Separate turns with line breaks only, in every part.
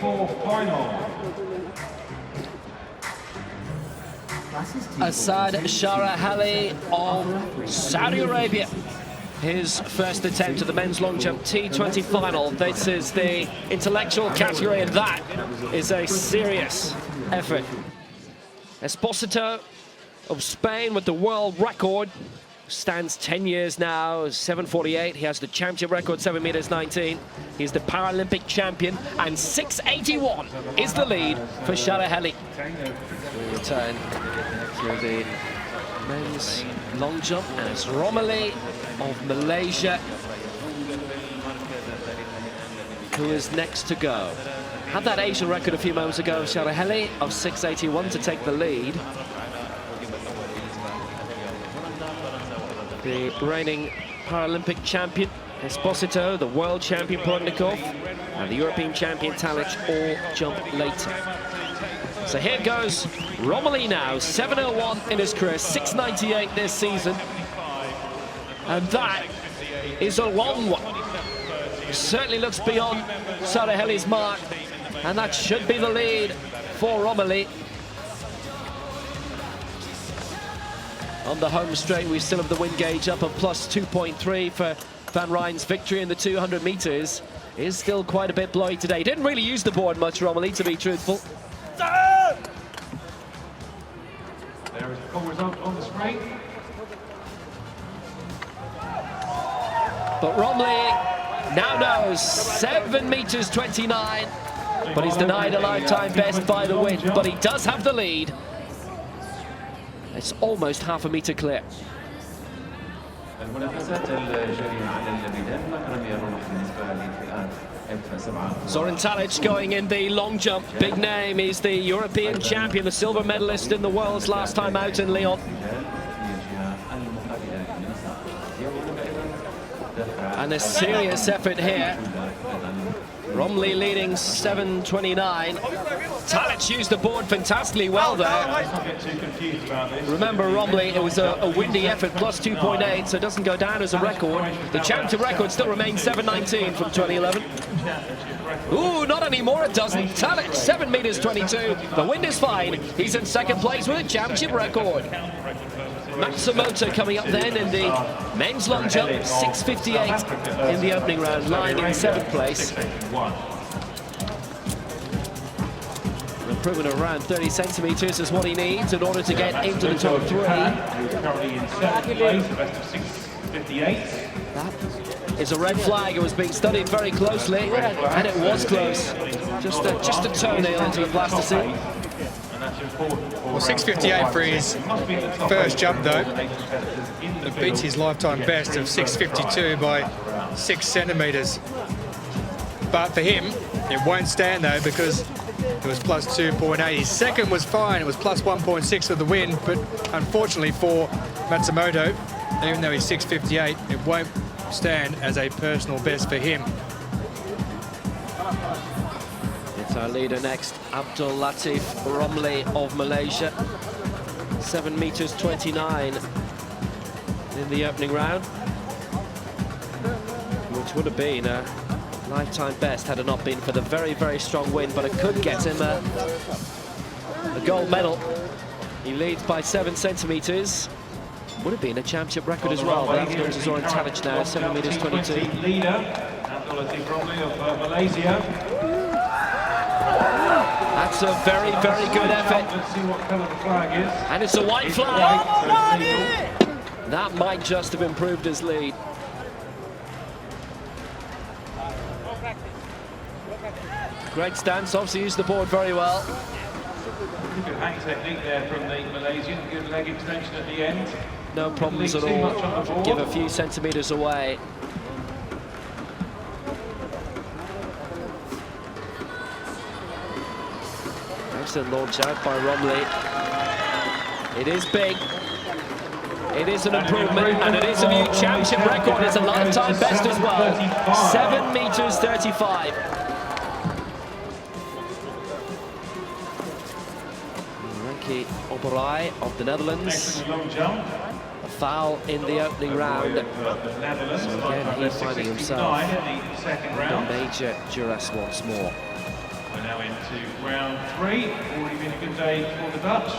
4th final.
Asaad SHARAHELI of Saudi Arabia. His first attempt at the men's long jump T20 final. This is the intellectual category, and that is a serious effort. Esposito of Spain with the world record. Stands 10 years now, 7:48. He has the championship record, 7 meters 19. He's the Paralympic champion, and 6:81 is the lead for SHARAHELI. We return to the men's long jump as Romali of Malaysia, who is next to go. Had that Asian record a few moments ago, SHARAHELI of 6:81 to take the lead. The reigning Paralympic champion, Esposito, the world champion, PRUDNIKOV, and the European champion, TALIC, all jump later. So here goes Romali now, 7:01 in his career, 6:98 this season. And that is a long one. Certainly looks beyond SHARAHELI's mark, and that should be the lead for Romali. On the home straight, we still have the wind gauge up of plus 2.3 for Van Rijn's victory in the 200 meters. Is still quite a bit blowy today. Didn't really use the board much, Romali, to be truthful.
There is the full result on the screen.
But Romali now knows 7 meters 29, but he's denied a lifetime best by the wind, but he does have the lead. It's almost half a meter clear. Zoran TALIC going in the long jump. Big name. He's the European champion, the silver medalist in the world's last time out in Lyon. And a serious effort here. Romali leading 7:29. TALIC used the board fantastically well there. Remember, Romali, it was a windy effort, plus 2.8, so it doesn't go down as a record. The championship record still remains 7:19 from 2011. Ooh, not anymore, it doesn't. TALIC, 7 meters 22. The wind is fine. He's in second place with a championship record. Matsumoto coming up then in the men's long jump, 6:58 in the opening round, lying in 7th place. An improvement of around 30 centimeters is what he needs in order to get into the top 3.
Currently in 7th place, best of 6:58.
That is a red flag. It was being studied very closely, and it was close. Just a toenail into the plasticine.
Well, 6:58 for his first jump, though. It beats his lifetime best of 6:52 by 6 centimeters. But for him, it won't stand, though, because it was plus 2.8. His second was fine. It was plus 1.6 with the wind, but unfortunately for Matsumoto, even though he's 6:58, it won't stand as a personal best for him.
Our leader next, Abdul, Latif, Romali of Malaysia. 7 meters 29 in the opening round, which would have been a lifetime best had it not been for the very, very strong wind, but it could get him a gold medal. He leads by 7 centimeters. Would have been a championship record as well. But after Zoran TALIC now, 7 meters 22.
Leader, Abdul Romali of Malaysia.
That's a very, very good effort.
Let's see what colour the flag is.
And it's a white flag. That might just have improved his lead. Great stance, obviously used the board very well.
Good hang technique there from the Malaysian. Good leg extension at the end.
No problems at all. Give a few centimeters away. Excellent launch out by Romali. It is big. It is an improvement, and it is a new championship record. It's a lifetime best as well. 7 meters 35. Ranki OBEROI of the Netherlands. A foul in the opening round. So again, he's finding himself in a major duress once more.
We're now into round 3. Already been a good day for the Dutch.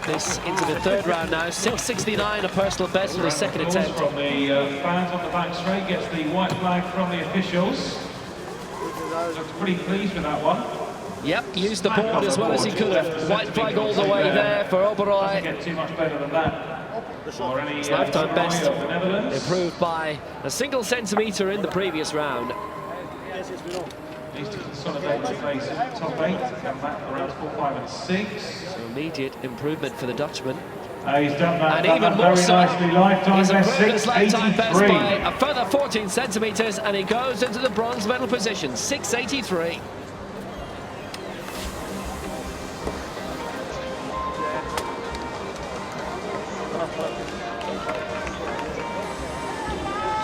This into the third round now. 6.69, a personal best for the second attempt.
From the fans on the back straight, gets the white flag from the officials. Looks pretty pleased with that one.
Yep, used the board as well as he could have. White flag all the way there for Oberoi.
Doesn't get too much better than that.
His lifetime best improved by a single centimetre in the previous round.
Needs to consolidate the place in the top 8 to come back for rounds 4, 5 and 6.
So immediate improvement for the Dutchman.
He's done that,
And even more so, he's
best
improved his lifetime best
6.83.
by a further 14 centimetres, and he goes into the bronze medal position, 6.83.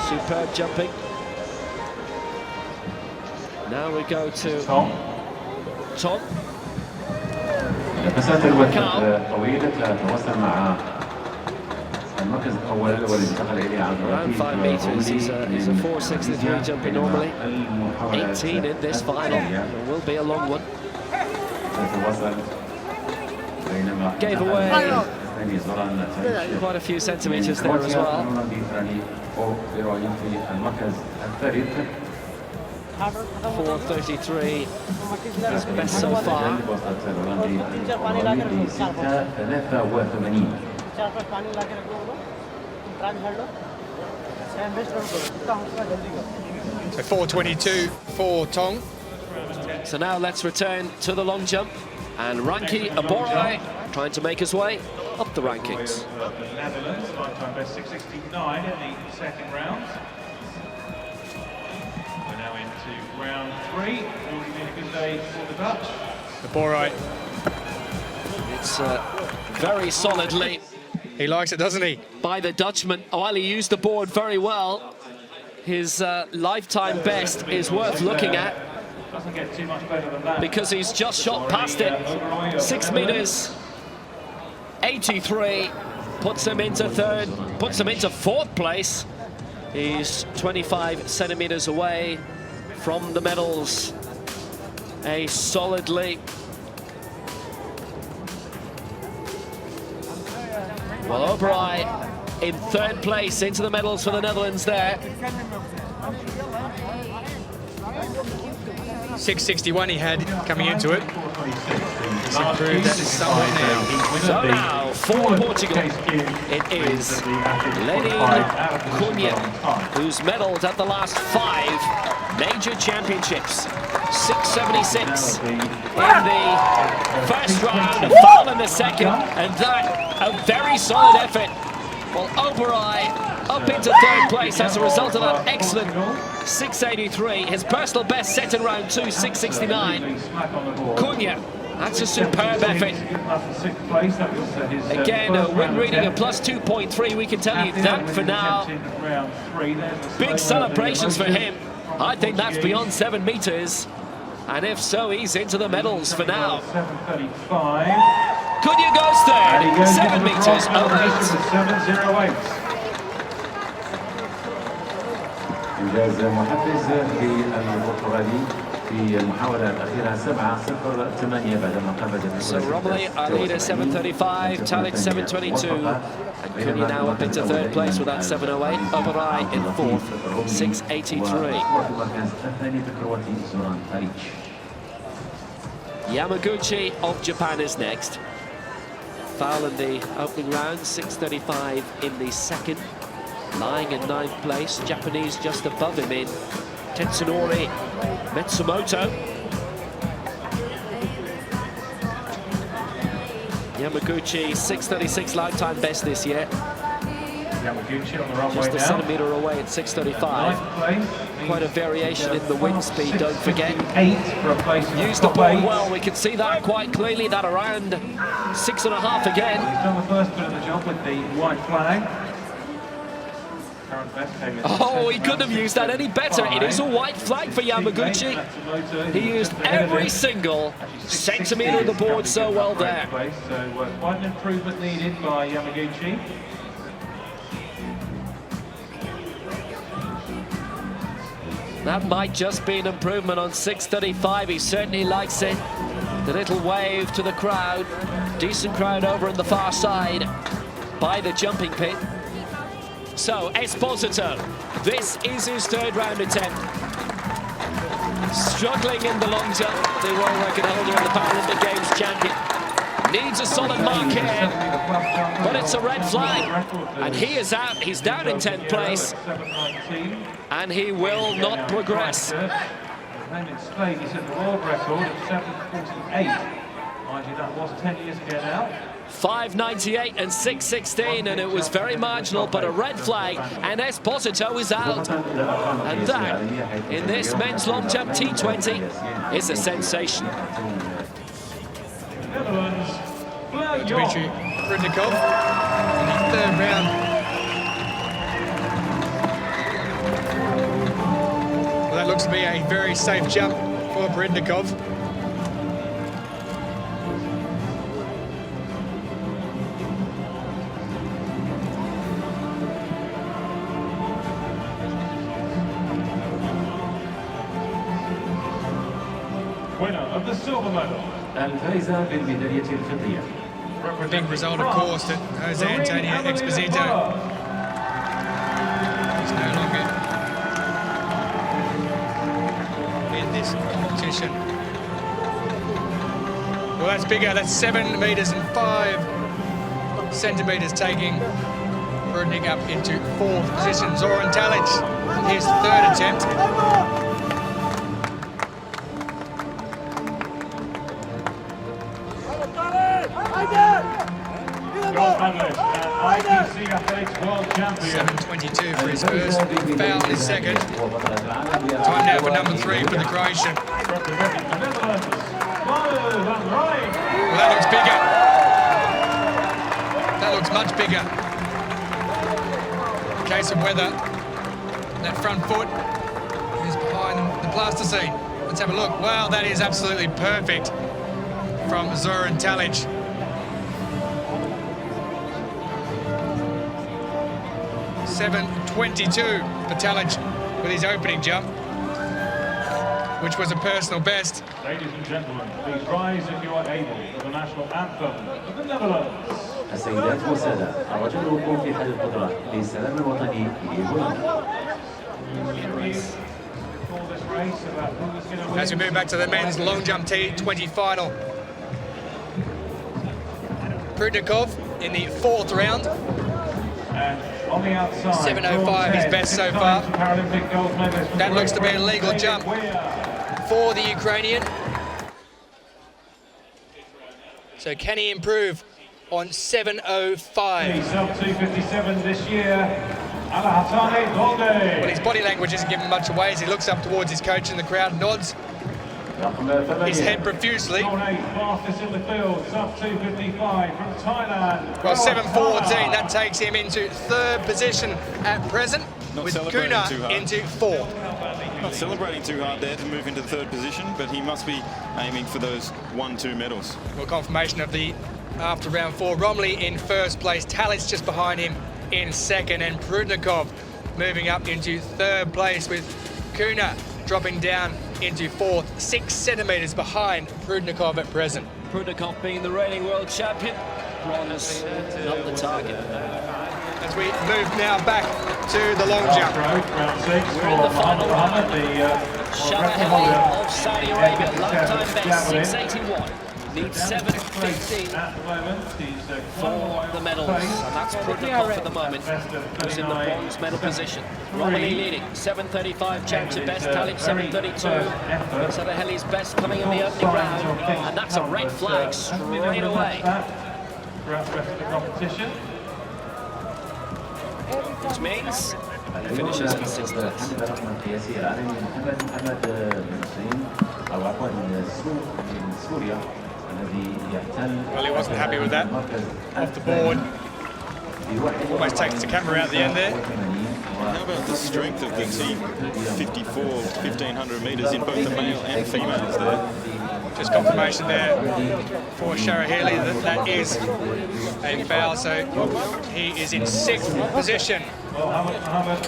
Superb jumping. Now we go to
Tom.
مسافة الوقت طويلة تتواصل مع المركز الأول والذي انتقل إليه عبد
around 5 meters. He's a 4.63 jumping normally. 18 in this final. It will be a long one. Gave away quite a few centimeters there as well. 4.33 is best so far.
So 4.22 for Tong.
So now let's return to the long jump, and Ranki OBEROI trying to make his way up the rankings.
The Netherlands, lifetime best 6.69 in the second round. We're now into round 3. Already been a good day for the Dutch.
OBEROI.
It's very solidly
He likes it, doesn't he?
by the Dutchman. While he used the board very well, his lifetime best is worth looking at
Doesn't get too much better than that.
because he's just shot past it. 6 meters, 83, puts him into third, puts him into fourth place. He's 25 centimeters away from the medals. A solidly. Well, OBEROI in third place into the medals for the Netherlands there.
6.61 he had coming into it. He's improved that somewhat now.
So now, for Portugal, it is Lenine CUNHA, who's medalled at the last 5 major championships. 6.76 in the first round, a foul in the second, and that a very solid effort. Well, OBEROI up into third place as a result of that excellent 6.83. His personal best set in round 2, 6.69. CUNHA, that's a superb effort. Again, a win reading of plus 2.3. We can tell you that for now. Big celebrations for him. I think that's beyond 7 meters. And if so, he's into the medals for now.
7.35.
CUNHA goes third, 7 meters, 08.
إنجاز محفز للبرتغالي في المحاولة الأخيرة 7.08 بعدما قفز.
So Romilly, Arlida 7.35, TALIC 7.22, and CUNHA now up into third place with that 7.08. OBEROI in fourth, 6.83. Yamaguchi of Japan is next. Foul in the opening round, 6.35 in the second. Lying in 9th place, Japanese just above him in Tetsunori MATSUMOTO. Yamaguchi, 6.36 lifetime best this year.
Yamaguchi on the runway
Just a
now.
centimetre away at 6.35. Quite a variation in the wind speed, don't forget.
8 for a place in
Used the
top
ball
8.
well, we can see that quite clearly, that around 6.5 again.
He's done the first bit of the job with the white flag. Current best came in
Oh, he couldn't have used that any better. It is a white flag for Yamaguchi. He used every single centimetre of the board so well there.
So quite an improvement needed by Yamaguchi.
That might just be an improvement on 6:35. He certainly likes it. The little wave to the crowd. Decent crowd over on the far side by the jumping pit. So, Esposito, this is his third round attempt. Struggling in the long jump, the world record holder and the Paralympic Games champion. Needs a solid mark here, but it's a red flag. And he is out, he's down in 10th place. And he will not progress.
Then it's played, he set the world record of 7:48. Mind you, that was 10 years ago now.
5:98 and 6:16, and it was very marginal, but a red flag, and Esposito is out. And that, in this men's long jump T20, is a sensation.
Netherlands,
Dmytro PRUDNIKOV in the third round. Well, that looks to be a very safe jump for PRUDNIKOV.
winner of the silver medal.
الفائزة بالميدالية الفضية.
Big result, of course, that Jose Antonio Esposito is no longer in this competition. Well, that's bigger. That's 7 meters and 5 centimeters, taking Prudnik up into 4th position. Zoran TALIC, his 3rd attempt.
Gold medalist and IPC Athletics World Champions.
7:22 for his first, foul his second. Time now for number 3 for the Croatian.
Representing the Netherlands, Alain.
Well, that looks bigger. That looks much bigger. In case of weather, that front foot is behind the plasticine. Let's have a look. Wow, that is absolutely perfect from Zoran TALIC. 7:22 for TALIC with his opening jump, which was a personal best.
Ladies and gentlemen, please rise if you are able for the national anthem of the Netherlands.
السيدات والسادة، الرجل الوقوف في حال القدرة للسلام الوطني لهولندا.
As we move back to the men's long jump T20 final. PRUDNIKOV in the 4th round.
And on the outside,
7:05, his best so far. That looks to be a legal jump for the Ukrainian. So can he improve on 7:05?
Sub 257 this year. Alain.
Well, his body language isn't giving much away as he looks up towards his coach in the crowd, nods his head profusely.
Fastest in the field, sub 255 from Thailand.
Well, 7:14, that takes him into 3rd position at present, with CUNHA into 4th.
Not celebrating too hard there to move into 3rd position, but he must be aiming for those 1-2 medals.
Well, confirmation of the after round 4. Romley in 1st place, TALIC just behind him in 2nd, and PRUDNIKOV moving up into 3rd place, with CUNHA dropping down into 4th, 6 centimeters behind PRUDNIKOV at present.
PRUDNIKOV being the reigning world champion, bronze, not the target.
As we move now back to the long jump.
Round 6
We're in the final
Mohamed,
Sharaheli of Saudi Arabia, lifetime best 681. Needs 7:15
at the moment. He's
for the medals, and that's PRUDNIKOV at the moment, who's in the bronze medal position. Romley leading, 7:35 championship best, TALIC 7:32. Sharaheli's best coming in the opening round, and that's a red flag straight away.
Throughout the rest of the competition.
Which means he finishes in 6th place.
الرقم القياسي العالمي محمد بن حسين أو عفوا من سوريا الذي يحتل.
Well, he wasn't happy with that. Off the board. Almost takes the camera out the end there.
How about the strength of the team? 54, 1,500 metres in both the male and females there.
Just confirmation there for Sharaheli that that is a foul, so he is in 6th position.
Well, Mohamed,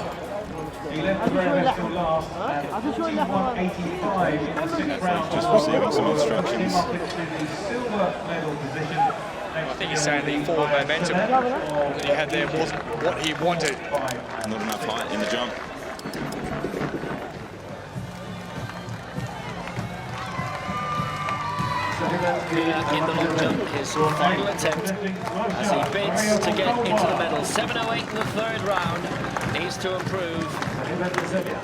He left the very best till last at 41.85 in the 6th round.
Just receiving some instructions.
Silver medal position.
I think he's saying the forward momentum that he had there wasn't what he wanted.
Not enough height in the jump.
In the long jump, his final attempt as he bids to get into the medal. 7:08 in the 3rd round. Needs to improve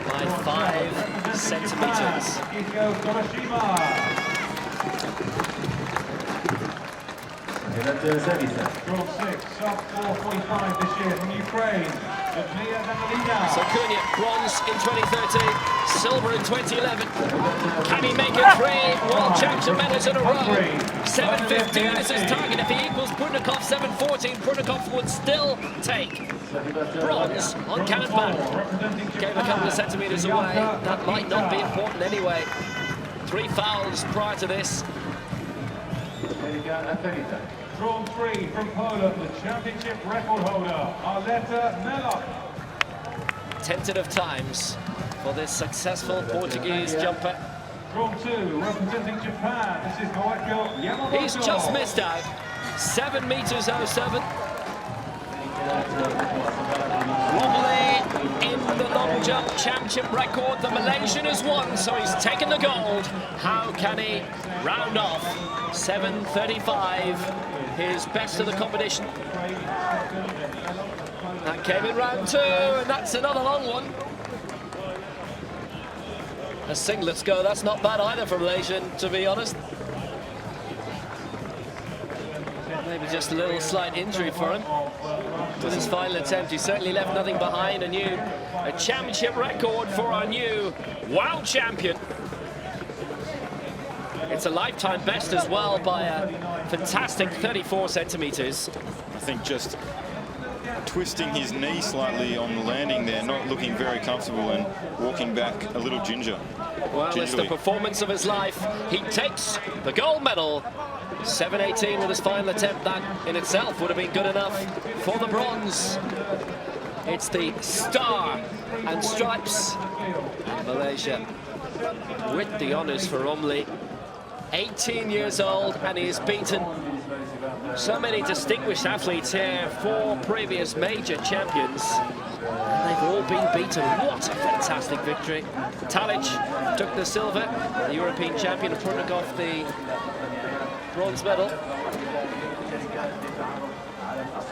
by 5 centimeters.
Draw 6, sub 4.45 this year from Ukraine.
So CUNHA, bronze in 2013, silver in 2011. Can he make it 3 world championship medals in a row? 7:15 is his target. If he equals PRUDNIKOV 7:14, PRUDNIKOV would still take bronze on Cannon. Gave a couple of centimeters away. That might not be important anyway. 3 fouls prior to this.
Drawn 3 from Poland, the championship record holder, Alain.
Tentative times for this successful Portuguese jumper.
Drawn 2, representing Japan, this is Yamaguchi.
He's just missed out. 7 meters 07. Wobbly in the long jump championship record. The Malaysian has won, so he's taken the gold. How can he round off 7:35, his best of the competition? That came in round 2, and that's another long one. A singlets go, that's not bad either for Malaysian, to be honest. Maybe just a little slight injury for him with his final attempt. He certainly left nothing behind. A championship record for our new world champion. It's a lifetime best as well by a fantastic 34 centimeters.
I think just twisting his knee slightly on the landing there, not looking very comfortable and walking back a little gingerly.
Well, it's the performance of his life. He takes the gold medal. 7:18 with his final attempt. That in itself would have been good enough for the bronze. It's the star and stripes. And Malaysia with the honours for Omli. 18 years old, and he has beaten so many distinguished athletes here, 4 previous major champions. And they've all been beaten. What a fantastic victory. TALIC took the silver, the European champion, and PRUDNIKOV the bronze medal.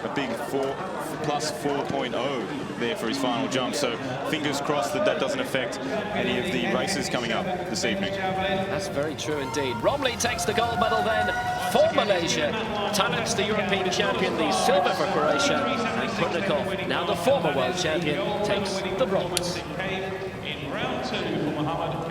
A big plus 4.0 there for his final jump, so fingers crossed that that doesn't affect any of the races coming up this evening.
That's very true indeed. Romley takes the gold medal then for Malaysia. TALIC's the European champion, the silver for Croatia, and PRUDNIKOV, now the former world champion, takes the bronze.
In round 2 for Mohamed.